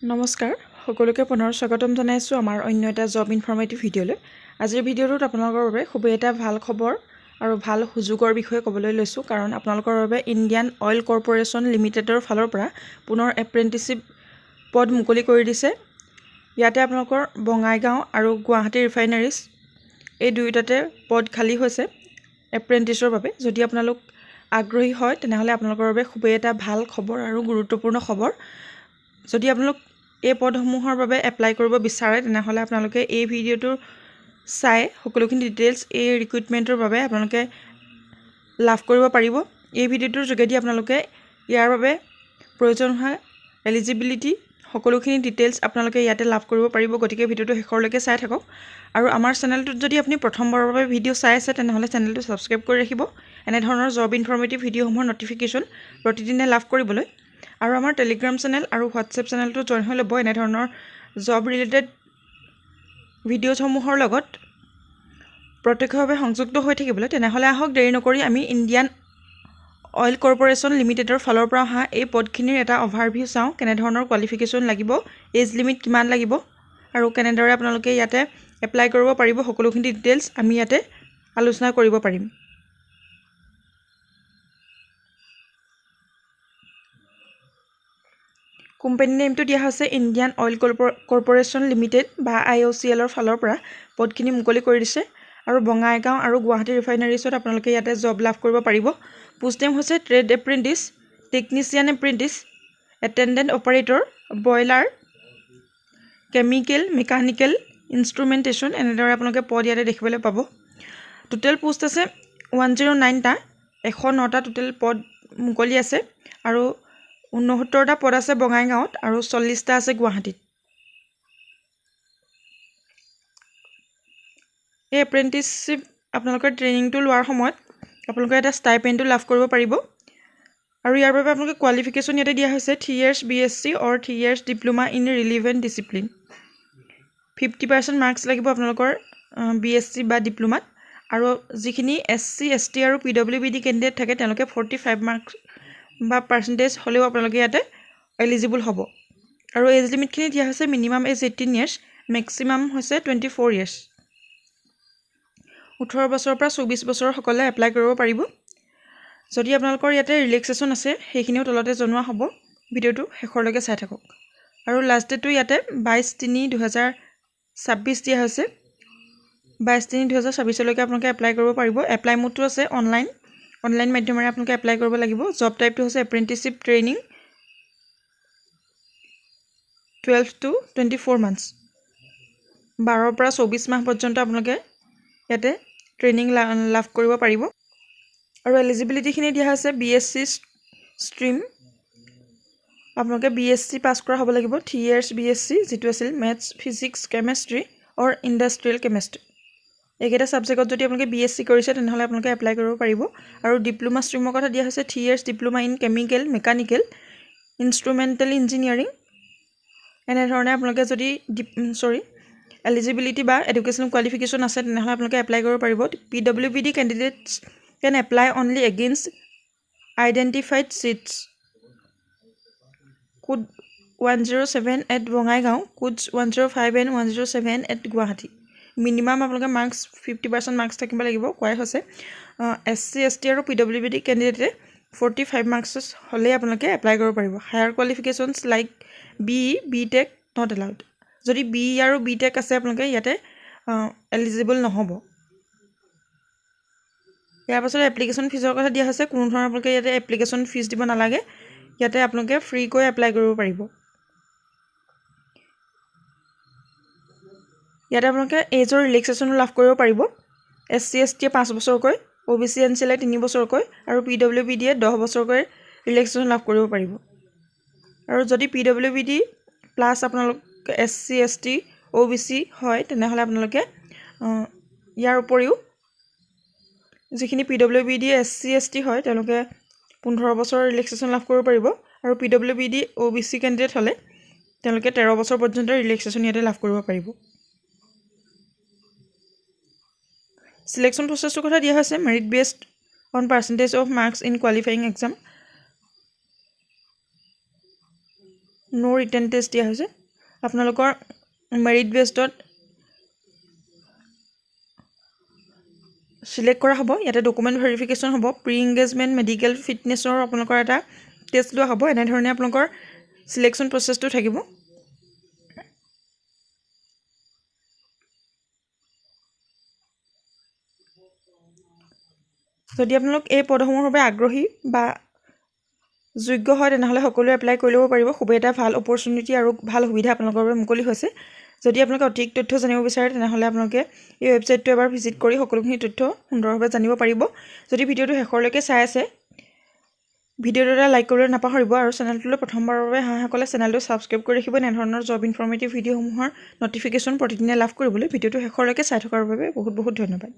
নমস্কাৰ সকলোকে পুনৰ স্বাগতম জনাইছোঁ আমাৰ অন্য এটা জব ইনফৰমেটিভ ভিডিঅ'লৈ। আজিৰ ভিডিঅ'টোত আপোনালোকৰ বাবে খুবেই এটা ভাল খবৰ আৰু ভাল সুযোগৰ বিষয়ে ক'বলৈ লৈছোঁ, কাৰণ আপোনালোকৰ বাবে ইণ্ডিয়ান অইল কৰ্পোৰেশ্যন লিমিটেডৰ ফালৰ পৰা পুনৰ এপ্ৰেণ্টিছশ্বিপ পদ মুকলি কৰি দিছে। ইয়াতে আপোনালোকৰ বঙাইগাঁও আৰু গুৱাহাটী ৰিফাইনাৰীজ এই দুয়োটাতে পদ খালী হৈছে এপ্ৰেণ্টিছৰ বাবে। যদি আপোনালোক আগ্ৰহী হয় তেনেহ'লে আপোনালোকৰ বাবে খুবেই এটা ভাল খবৰ আৰু গুৰুত্বপূৰ্ণ খবৰ। যদি আপোনালোক এই পদসমূহৰ বাবে এপ্লাই কৰিব বিচাৰে তেনেহ'লে আপোনালোকে এই ভিডিঅ'টো চাই সকলোখিনি ডিটেইলছ এই ৰিক্ৰুইটমেণ্টৰ বাবে আপোনালোকে লাভ কৰিব পাৰিব। এই ভিডিঅ'টোৰ যোগেদি আপোনালোকে ইয়াৰ বাবে প্ৰয়োজন হোৱা এলিজিবিলিটি সকলোখিনি ডিটেইলছ আপোনালোকে ইয়াতে লাভ কৰিব পাৰিব। গতিকে ভিডিঅ'টো শেষৰলৈকে চাই থাকক। আৰু আমাৰ চেনেলটোত যদি আপুনি প্ৰথমবাৰৰ বাবে ভিডিঅ' চাই আছে তেনেহ'লে চেনেলটো ছাবস্ক্ৰাইব কৰি ৰাখিব এনেধৰণৰ জব ইনফৰমেটিভ ভিডিঅ'সমূহৰ নটিফিকেশ্যন প্ৰতিদিনে লাভ কৰিবলৈ। আৰু আমাৰ টেলিগ্ৰাম চেনেল আৰু হোৱাটছএপ চেনেলটো জইন হৈ ল'ব এনেধৰণৰ জব ৰিলেটেড ভিডিঅ'সমূহৰ লগত প্ৰত্যক্ষভাৱে সংযুক্ত হৈ থাকিবলৈ। তেনেহ'লে আহক দেৰি নকৰি আমি ইণ্ডিয়ান অইল কৰ্পোৰেশ্যন লিমিটেডৰ ফালৰ পৰা অহা এই পদখিনিৰ এটা অভাৰভিউ চাওঁ। কেনেধৰণৰ কোৱালিফিকেশ্যন লাগিব, এজ লিমিট কিমান লাগিব আৰু কেনেদৰে আপোনালোকে ইয়াতে এপ্লাই কৰিব পাৰিব, সকলোখিনি ডিটেইলছ আমি ইয়াতে আলোচনা কৰিব পাৰিম। কোম্পানী নেমটো দিয়া হৈছে ইণ্ডিয়ান অইল কৰ্পোৰেশ্যন লিমিটেড বা IOCLৰ ফালৰ পৰা পদখিনি মুকলি কৰি দিছে। আৰু বঙাইগাঁও আৰু গুৱাহাটী ৰিফাইনাৰীছত আপোনালোকে ইয়াতে জব লাভ কৰিব পাৰিব। পোষ্ট নেম হৈছে trade apprentice, technician apprentice, attendant operator, boiler, chemical, mechanical, instrumentation, এনেদৰে আপোনালোকে পদ ইয়াতে দেখিবলৈ পাব। টোটেল পোষ্ট আছে 109টা, 109টা টোটেল পদ মুকলি আছে। আৰু 69টা পদ আছে বঙাইগাঁৱত আৰু 40টা আছে গুৱাহাটীত। এই এপ্ৰেণ্টিছশ্বিপ আপোনালোকৰ ট্ৰেইনিংটো লোৱাৰ সময়ত আপোনালোকে এটা ষ্টাইপেণ্ডটো লাভ কৰিব পাৰিব। আৰু ইয়াৰ বাবে আপোনালোকে কোৱালিফিকেশ্যন ইয়াতে দিয়া হৈছে 3 years BSc or 3 years diploma in relevant discipline. 50% marks লাগিব আপোনালোকৰ BSc বা ডিপ্ল'মাত। আৰু যিখিনি SC ST আৰু PWBD কেণ্ডিডেট থাকে তেওঁলোকে 45 মাৰ্কছ বা পাৰ্চেণ্টেজ হ'লেও আপোনালোকে ইয়াতে এলিজিবল হ'ব। আৰু এজ লিমিটখিনি দিয়া হৈছে মিনিমাম এজ 18 years, মেক্সিমাম হৈছে 24 years। 18 বছৰৰ পৰা 24 বছৰৰ সকলে এপ্লাই কৰিব পাৰিব। যদি আপোনালোকৰ ইয়াতে ৰিলেক্সেশ্যন আছে সেইখিনিও তলতে জনোৱা হ'ব। ভিডিঅ'টো শেষৰলৈকে চাই থাকক। আৰু লাষ্ট ডেটটো ইয়াতে 22/3/2026 দিয়া হৈছে। 22/3/2026লৈকে আপোনালোকে এপ্লাই কৰিব পাৰিব। এপ্লাই মোডটো আছে অনলাইন মাধ্যমেৰে আপোনালোকে এপ্লাই কৰিব লাগিব। জব টাইপটো হৈছে এপ্ৰেণ্টিছশ্বিপ ট্ৰেইনিং 12 to 24 months, 12 পৰা 24 মাহ পৰ্যন্ত আপোনালোকে ইয়াতে ট্ৰেইনিং লাভ কৰিব পাৰিব। আৰু এলিজিবিলিটিখিনি দিয়া হৈছে BSc ষ্ট্ৰীম আপোনালোকে BSc পাছ কৰা হ'ব লাগিব। 3 years BSc যিটো আছিল মেথছ, ফিজিক্স, কেমেষ্ট্ৰি অৰ ইণ্ডাষ্ট্ৰিয়েল কেমেষ্ট্ৰি। এইকেইটা ছাবজেক্টত যদি আপোনালোকে BSc কৰিছে তেনেহ'লে আপোনালোকে এপ্লাই কৰিব পাৰিব। আৰু ডিপ্ল'মা ষ্ট্ৰীমৰ কথা দিয়া হৈছে 3 years diploma in chemical, mechanical, instrumental engineering. এনেধৰণে আপোনালোকে যদি এলিজিবিলিটি বা এডুকেশ্যনেল কোৱালিফিকেশ্যন আছে তেনেহ'লে আপোনালোকে এপ্লাই কৰিব পাৰিব। PWBD candidates can apply only against identified seats. Code 107 at Bongaigaon, codes 105 and 107 at Guwahati. Minimum আপোনালোকে মাৰ্কছ 50% মাৰ্কছ থাকিব লাগিব কোৱাই হৈছে। SC ST আৰু PWBD কেণ্ডিডেটে 45 মাৰ্কছ হ'লেই আপোনালোকে এপ্লাই কৰিব পাৰিব। Higher qualifications like BE, BTech not allowed. যদি BE আৰু BTech আছে আপোনালোকে ইয়াতে এলিজিবল নহ'ব। ইয়াৰ পাছত এপ্লিকেশ্যন ফিজৰ কথা দিয়া হৈছে। কোনো ধৰণৰ আপোনালোকে ইয়াতে এপ্লিকেশ্যন ফিজ দিব নালাগে। ইয়াতে আপোনালোকে ফ্ৰীকৈ এপ্লাই কৰিব পাৰিব। ইয়াতে আপোনালোকে এজৰ ৰিলেক্সেশ্যনো লাভ কৰিব পাৰিব। SC ST 5 বছৰকৈ, OBC NCL 3 বছৰকৈ আৰু PWBD 10 বছৰকৈ ৰিলেক্সেশ্যন লাভ কৰিব পাৰিব। আৰু যদি PWBD প্লাছ আপোনালোকে SC ST OBC হয় তেনেহ'লে আপোনালোকে ইয়াৰ উপৰিও যিখিনি PWBD SC ST হয় তেওঁলোকে 15 বছৰৰ ৰিলেক্সেশ্যন লাভ কৰিব পাৰিব। আৰু PWBD OBC কেণ্ডিডেট হ'লে তেওঁলোকে 13 বছৰ পৰ্যন্ত ৰিলেক্সেশ্যন ইয়াতে লাভ কৰিব পাৰিব। সিলেকশ্যন প্ৰচেছটোৰ কথা দিয়া হৈছে merit based on percentage of marks in qualifying exam. No written test দিয়া হৈছে আপোনালোকৰ মেৰিট বেষ্টত সিলেক্ট কৰা হ'ব ইয়াতে ডকুমেণ্ট ভেৰিফিকেশ্যন হ'ব প্ৰি এংগেজমেণ্ট মেডিকেল ফিটনেছৰ আপোনালোকৰ এটা টেষ্ট লোৱা হ'ব এনেধৰণে আপোনালোকৰ সিলেকশ্যন প্ৰচেছটো থাকিব যদি আপোনালোক এই পদসমূহৰ বাবে আগ্ৰহী বা যোগ্য হয় তেনেহ'লে সকলোৱে এপ্লাই কৰি ল'ব পাৰিব খুবেই এটা ভাল অপৰচুনিটি আৰু ভাল সুবিধা আপোনালোকৰ বাবে মুকলি হৈছে যদি আপোনালোকে অধিক তথ্য জানিব বিচাৰে তেনেহ'লে আপোনালোকে এই ৱেবছাইটটো এবাৰ ভিজিট কৰি সকলোখিনি তথ্য সুন্দৰভাৱে জানিব পাৰিব যদি ভিডিঅ'টো শেষলৈকে চাই আছে ভিডিঅ'টো এটা লাইক কৰিবলৈ নাপাহৰিব আৰু চেনেলটোলৈ প্ৰথমবাৰৰ বাবে সকলে চেনেলটো ছাবস্ক্ৰাইব কৰি ৰাখিব এনেধৰণৰ জব ইনফৰ্মেটিভ ভিডিঅ'সমূহৰ নটিফিকেশ্যন প্ৰতিদিনে লাভ কৰিবলৈ ভিডিঅ'টো শেষলৈকে চাই থকাৰ বাবে বহুত বহুত ধন্যবাদ